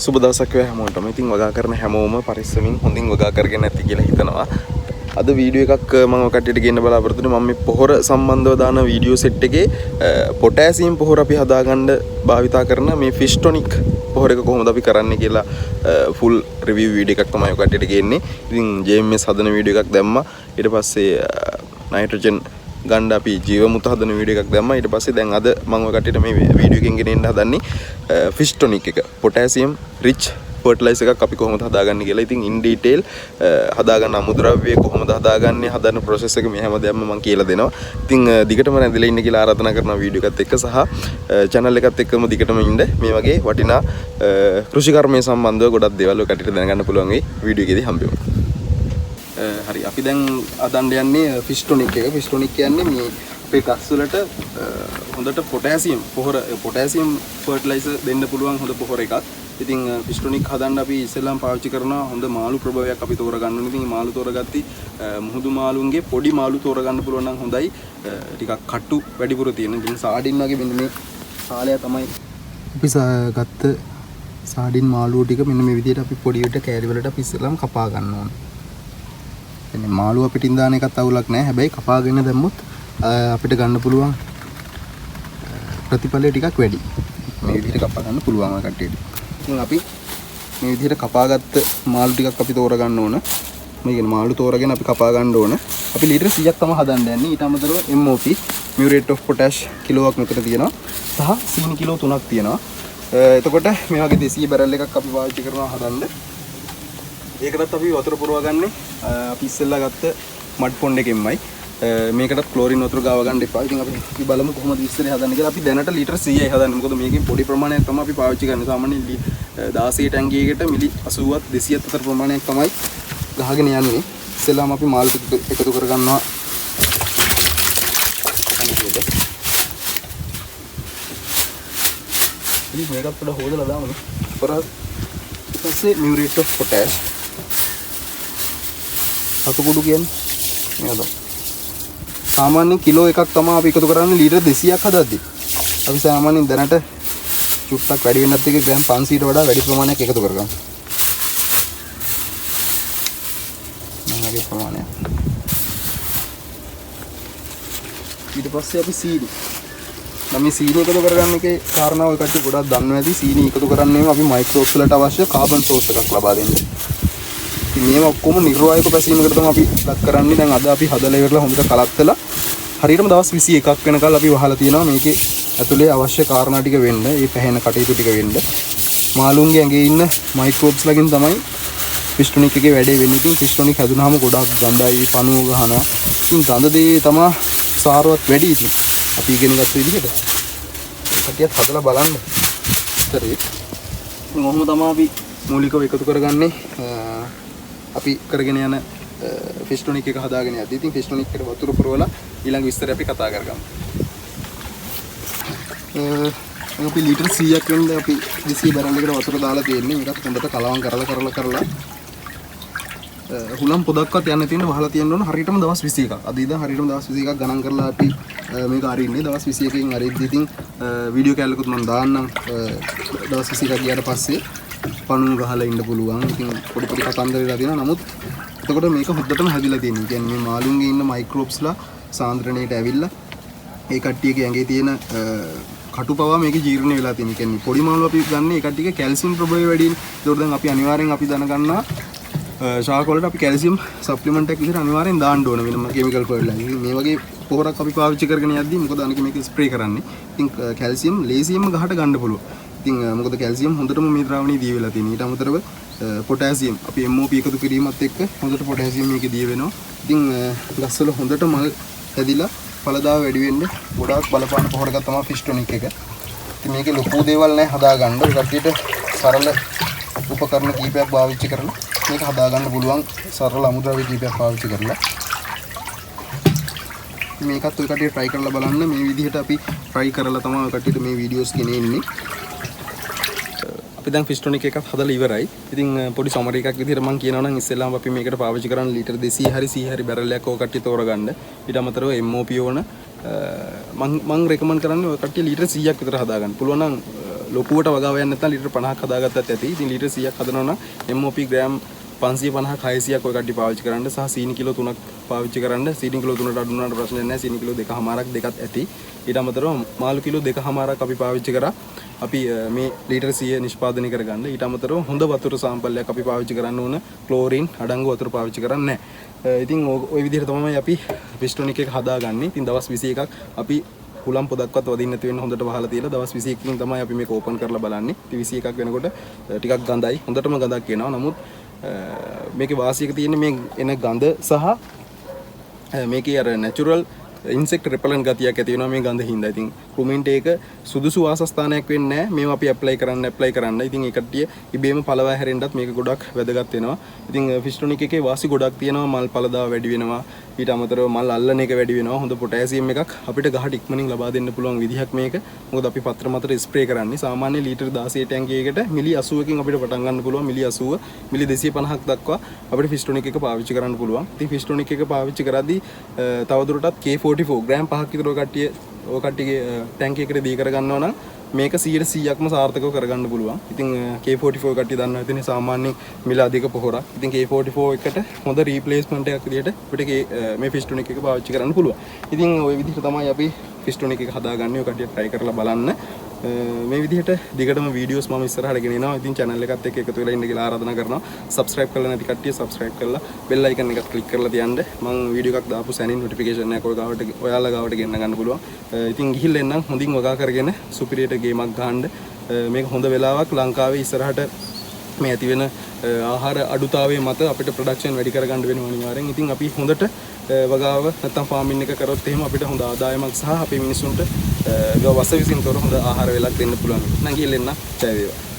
සුබ දවසක් වේවා හැමෝටම. ඉතින් වගා කරන හැමෝම පරිස්සමින් හොඳින් වගා කරගෙන නැති කියලා හිතනවා. අද වීඩියෝ එකක් මම කට්ටියට ගෙන්න බලාපොරොත්තු වෙන්නේ. මම මේ පොහොර සම්බන්ධව දාන වීඩියෝ සෙට් එකේ පොටෑසියම් පොහොර අපි හදාගන්න භාවිතා කරන මේ ෆිෂ් ටොනික් පොහොර එක කොහොමද අපි කරන්නේ කියලා ෆුල් රිවිව් වීඩියෝ එකක් තමයි කට්ටියට ගෙන්නේ. ඉතින් JMS හදන වීඩියෝ එකක් දැම්මා. ඊට පස්සේ නයිට්‍රජන් ගන්න අපි ජීවමුත හදන වීඩියෝ එකක් දැම්මා. ඊට පස්සේ දැන් අද මම ඔය කට්ටියට මේ වීඩියෝ එකෙන් ගෙනෙන්න හදන්නේ ෆිෂ් ටොනික් එක. පොටෑසියම් රිච් ෆර්ටිලයිසර් එකක් අපි කොහොමද හදාගන්නේ කියලා. ඉතින් ඉන් ඩීටේල් හදාගන්න අමුද්‍රව්‍ය කොහොමද හදාගන්නේ හදන ප්‍රොසෙස් එක මේ හැමදේම මම කියලා දෙනවා. ඉතින් දිගටම රැඳිලා ඉන්න කියලා ආරාධනා කරනවා වීඩියෝ එකත් එක්ක සහ channel එකත් එක්කම දිගටම ඉන්න. මේ වගේ වටිනා කෘෂි කර්මයේ සම්බන්ධව ගොඩක් දේවල් ඔය කට්ටියට දැනගන්න පුළුවන් මේ වීඩියෝ එකේදී හම්බෙමු. හරි අපි දැන් අදන්න යන්නේ ෆිෂ් ටොනික් එක. ෆිෂ් ටොනික් කියන්නේ මේ අපේ ගස් වලට හොඳට පොටෑසියම් ෆර්ටිලයිසර් දෙන්න පුළුවන් හොඳ පොහොර එකක්. ඉතින් ෆිෂ් ටොනික් හදන්න අපි ඉස්සෙල්ලාම පාවිච්චි කරනවා හොඳ මාළු ප්‍රභවයක් අපි තෝරගන්න ඕනේ. ඉතින් මාළු තෝරගatti මුහුදු මාළුන්ගේ පොඩි මාළු තෝරගන්න පුළුවන් නම් හොඳයි. ටිකක් කට්ටු වැඩිපුර තියෙන. ඉතින් සාඩින් වගේ මෙන්න මේ කාලය තමයි අපි ගත්ත සාඩින් මාළුව ටික මෙන්න මේ විදිහට අපි පොඩි විදිහට කෑලි වලට අපි ඉස්සෙල්ලාම කපා ගන්න ඕනේ. එන්නේ මාළුව පිටින් දාන එකත් අවුලක් නැහැ. හැබැයි කපාගෙන දැම්මොත් අපිට ගන්න පුළුවන් ප්‍රතිඵලය ටිකක් වැඩි. මේ විදිහට කපා ගන්න පුළුවන් ඔය කට්ටියට. ඉතින් අපි මේ විදිහට කපාගත්ත මාළු ටිකක් අපි තෝරගන්න ඕන. මේ කියන්නේ මාළු තෝරගෙන අපි කපා ගන්න ඕන. අපි ලීටර් 100ක් තමයි හදන්න යන්නේ. ඊට අමතරව MOP muriate of potash කිලෝවක් මෙතන තියෙනවා. සහ සීනි කිලෝ 3ක් තියෙනවා. එතකොට මේ වගේ 200 බැරල් එකක් අපි පාවිච්චි කරනවා හදන්න. ඒකටත් අපි වතුර පුරවගන්නේ අපි ඉස්සෙල්ලා ගත්ත මඩ් පොන්ඩ් එකෙන්මයි. මේකටත් ක්ලෝරින් වතුර ගාව ගන්න එපා. ඉතින් අපි බලමු කොහොමද විස්තරය හදන්නේ කියලා. අපි දැනට ලීටර් 100යි හදන්නේ. මොකද මේකෙන් පොඩි ප්‍රමාණයක් තමයි අපි පාවිච්චි කරන්නේ. සාමාන්‍යයෙන් 16 ටැංකියකට මිලි 80ත් 200ත් අතර ප්‍රමාණයක් තමයි ගහගෙන යන්නේ. ඉස්සෙල්ලාම අපි මාළු ටික එකතු කරගන්නවා. ඉතින් මේකත් පොඩ හොදලා දාමු. ඊපස්සේ muriate of potash අතකොඩු කියන්නේ නේද? සාමාන්‍යයෙන් කිලෝ එකක් තමයි අපි එකතු කරන්නේ ලීටර් 200ක් හදද්දී. අපි සාමාන්‍යයෙන් දැනට චුට්ටක් වැඩි වෙනත් එක ග්‍රෑම් 500ට වඩා වැඩි ප්‍රමාණයක් එකතු කරගමු. මගේ ප්‍රමාණය. ඊට පස්සේ අපි සීනි. මේ සීනි එකතු කරගන්න එකේ කාරණාව ඔය කට්ටිය ගොඩක් දන්නවා ඇති. සීනි එකතු කරන්නේම අපි මයික්‍රෝබ්ස් වලට අවශ්‍ය කාබන් සෝස් එකක් ලබා දෙන්නේ. ඉතින් මේව ඔක්කොම නිර්වායක පැසීමකට තමයි අපි ලක් කරන්නේ. දැන් අද අපි හදලා ඉවරලා හොඳට කලත්තලා හරියටම දවස් 21ක් වෙනකල් අපි වහලා තියෙනවා මේකේ ඇතුලේ අවශ්‍ය කාරණා ටික වෙන්න, මේ පැහැෙන කටයුතු ටික වෙන්න. මාළුන්ගේ ඇඟේ ඉන්න මයික්‍රෝබ්ස් ලගින් තමයි ෆිෂ් ටොනික් එකේ වැඩේ වෙන්නේ. ඉතින් ෆිෂ් ටොනික් හැදුනහම ගොඩක් ගඳයි, පණුව ගහනවා. ඉතින් ගඳ දේ තමයි සාරවත් වැඩි. ඉතින් අපි ඉගෙන ගත්ත විදිහට කටියත් හදලා බලන්න. ඉතරේ මොහොම තමයි අපි මූලිකව එකතු කරගන්නේ. අපි කරගෙන යන ෆිෂ් ටොනික් එක හදාගෙන යද්දී ඉතින් ෆිෂ් ටොනික් එකට වතුර පුරවලා ඊළඟ විස්තරය අපි කතා කරගමු. අපි ලීටර් 100ක් වෙනද අපි 200 බැරල් එකකට වතුර දාලා තියෙන්නේ. මේකත් හොඳට කලවම් කරලා හුලම් පොදක්වත් යන්න තියෙන වහලා තියෙන්න ඕන හරියටම දවස් 21ක්. අද ඉඳන් හරියටම දවස් 21ක් ගණන් කරලා අපි මේක අරින්නේ. දවස් 21කින් අරිද්දී ඉතින් වීඩියෝ කැලකුත් මම දාන්නම්. දවස් 21ක් ගියාට පස්සේ පණුව ගහලා ඉන්න පුළුවන්. ඉතින් පොඩි කතන්දර වෙලා තියෙනවා. නමුත් එතකොට මේක හොද්දටම හැදිලා තියෙනවා. කියන්නේ මේ මාළුන්ගේ ඉන්න මයික්‍රෝබ්ස්ලා සාන්ද්‍රණයට ඇවිල්ලා ඒ කට්ටියගේ ඇඟේ තියෙන කටුපවා මේකේ ජීර්ණ වෙලා තියෙනවා. කියන්නේ පොඩි මාළු අපි ගන්න ඒ කට්ටියගේ කැල්සියම් ප්‍රභවය වැඩි. ඒකට දැන් අපි අනිවාර්යෙන් අපි දැනගන්නවා ශාක වලට අපි කැල්සියම් සප්ලිමන්ට් එකක් විදිහට අනිවාර්යෙන් දාන්න ඕන වෙනම කිමිකල් ෆර්ටිලයිසර්. මේ වගේ පොහොරක් අපි පාවිච්චි කරගෙන යද්දී මොකද අනික මේක ස්ප්‍රේ කරන්නේ. ඉතින් කැල්සියම් ලේසියෙන්ම ගහට ගන්න පුළුවන්. ඉතින් මොකද කැල්සියම් හොඳටම මේ ද්‍රාවණයේ දී වෙලා තියෙනවා. ඊට අමතරව පොටෑසියම් අපි MOP එකතු කිරීමත් එක්ක හොඳට පොටෑසියම් මේකේ දී වෙනවා. ඉතින් ගස්වල හොඳට මල් හැදිලා ඵලදාව වැඩි වෙන්න ගොඩාක් බලපාන පොහොරක් තමයි ෆිෂ් ටොනික් එක. ඉතින් මේකේ ලොකු දේවල් නැහැ හදාගන්න. ඒ කට්ටියට සරල උපකරණ කීපයක් පාවිච්චි කරලා මේක හදාගන්න පුළුවන්. සරල අමුද්‍රව්‍ය කීපයක් පාවිච්චි කරලා මේකත් ඔය කට්ටිය try කරලා බලන්න. මේ විදිහට අපි try කරලා තමයි ඔය කට්ටියට මේ වීඩියෝස් ගෙනෙන්නේ. අපි දැන් ෆිෂ් ටොනික් එකක් හදලා ඉවරයි. ඉතින් පොඩි සමරි එකක් විදිහට මම කියනවා නම් ඉස්සෙල්ලාම අපි මේකට පාවිච්චි කරන්න ලීටර් 200 හරි 100 හරි බැරල් එකක් ඔය කට්ටිය තෝරගන්න. ඊට අමතරව MOP ඕන මම රෙකමන්ඩ් කරන්නේ ඔය කට්ටිය ලීටර් 100ක් විතර හදාගන්න. පුළුවන් නම් ලොකුවට වගාව යන්න නැත්නම් ලීටර් 50ක් හදාගත්තත් ඇති. ඉතින් ලීටර් 100ක් හදනවා නම් MOP ග්‍රෑම් 550ක් 600ක් ඔය කට්ටිය පාවිච්චි කරන්න සහ සීනි කිලෝ 3ක් පාවිච්චි කරන්න. සීනි කිලෝ 3ට අඩු වුණාට ප්‍රශ්නයක් නැහැ. සීනි කිලෝ 2කමාරක් දෙකක් ඇති. ඊට අමතරව මාළු කිලෝ 2කමාරක් අපි පාවිච්චි කරා. අපි මේ ලීටර් 100 නිෂ්පාදනය කරගන්න. ඊට අමතරව හොඳ වතුර සාම්පල්යක් අපි පාවිච්චි කරන්න ඕන. ක්ලෝරින් අඩංගු වතුර පාවිච්චි කරන්නේ නැහැ. ඉතින් ওই විදිහට තමයි අපි පිස්ටොනික් එක හදාගන්නේ. ඉතින් දවස් 21ක් අපි හුලම් පොදක්වත් වදින්න නැති වෙන්න හොඳට වහලා තියලා දවස් 21කින් තමයි අපි මේක ඕපන් කරලා බලන්නේ. ඉතින් 21ක් වෙනකොට ටිකක් ගඳයි. හොඳටම ගඳක් එනවා. නමුත් මේකේ වාසියක තියෙන්නේ මේ එන ගඳ සහ මේකේ අර නැචරල් ඉන්සෙක්ට් රිපලන්ට් ගතියක් ඇති වෙනවා මේ ගඳ හින්දා. ඉතින් ක්‍රුමින්ට ඒක සුදුසු වාසස්ථානයක් වෙන්නේ නැහැ. මේවා අපි ඇප්ලයි කරන්න. ඉතින් ඒ කට්ටිය ඉබේම පළවා හැරෙන්නත් මේක ගොඩක් වැදගත් වෙනවා. ඉතින් ෆිස්ටොනික් එකේ වාසි ගොඩක් තියෙනවා. මල් පළදාව වැඩි වෙනවා. ඊට අමතරව මල් අල්ලන එක වැඩි වෙනවා. හොඳ පොටෑසියම් එකක් අපිට ගහට ඉක්මනින් ලබා දෙන්න පුළුවන් විදිහක් මේක. මොකද අපි පත්‍ර මතට ස්ප්‍රේ කරන්නේ. සාමාන්‍ය ලීටර් 16 ටැංකියකට මිලි 80කින් අපිට පටන් ගන්න පුළුවන්. මිලි 80 මිලි 250ක් දක්වා අපිට ෆිස්ටොනික් එක පාවිච්චි කරන්න පුළුවන්. ඉතින් ෆිස්ටොනික් එක පාවිච්චි කරද්දී තවදුරටත් K44 ග්‍රෑම් 5ක් විතර ඔය කට්ටියගේ ටැංකියකට දී කරගන්නවා නම් මේක 100%ක්ම සාර්ථකව කරගන්න පුළුවන්. ඉතින් K44 කට්ටිය දන්නවා ඉතින් සාමාන්‍යයෙන් මිල අධික පොහොරක්. ඉතින් K44 එකට හොඳ රීප්ලේස්මන්ට් එකක් විදිහට අපිට මේ ෆිස්ටොනික් එක පාවිච්චි කරන්න පුළුවන්. ඉතින් ওই විදිහට තමයි අපි ෆිස්ටොනික් එක හදාගන්නේ. ඔය කට්ටිය try කරලා බලන්න. මේ විදිහට දිගටම වීඩියෝස් මම ඉස්සරහට ගෙනිනවා. ඉතින් channel එකත් එක්ක එකතු වෙලා ඉන්න කියලා ආරාධනා කරනවා. subscribe කරලා නැති කට්ටිය subscribe කරලා bell icon එකත් click කරලා තියන්න. මම වීඩියෝ එකක් දාපු සැනින් notification එකක් ඔයාලා ගාවට ගෙන්න ගන්න පුළුවන්. ඉතින් ගිහිල්ලා එන්නම් හොඳින් වගා කරගෙන superior ගේමක් ගහන්න. මේක හොඳ වෙලාවක් ලංකාවේ ඉස්සරහට මේ ඇති වෙන ආහාර අඩුතාවයේ මත අපිට ප්‍රොඩක්ෂන් වැඩි කරගන්න වෙනවා අනිවාර්යෙන්. ඉතින් අපි හොඳට වගාව නැත්තම් ෆාමින් එක කරොත් එහෙම අපිට හොඳ ආදායමක් සහ අපේ මිනිස්සුන්ට වස විසින් තොර හොඳ ආහාර වේලක් දෙන්න පුළුවන්. නම් ගිහින් එන්න. ජය වේවා.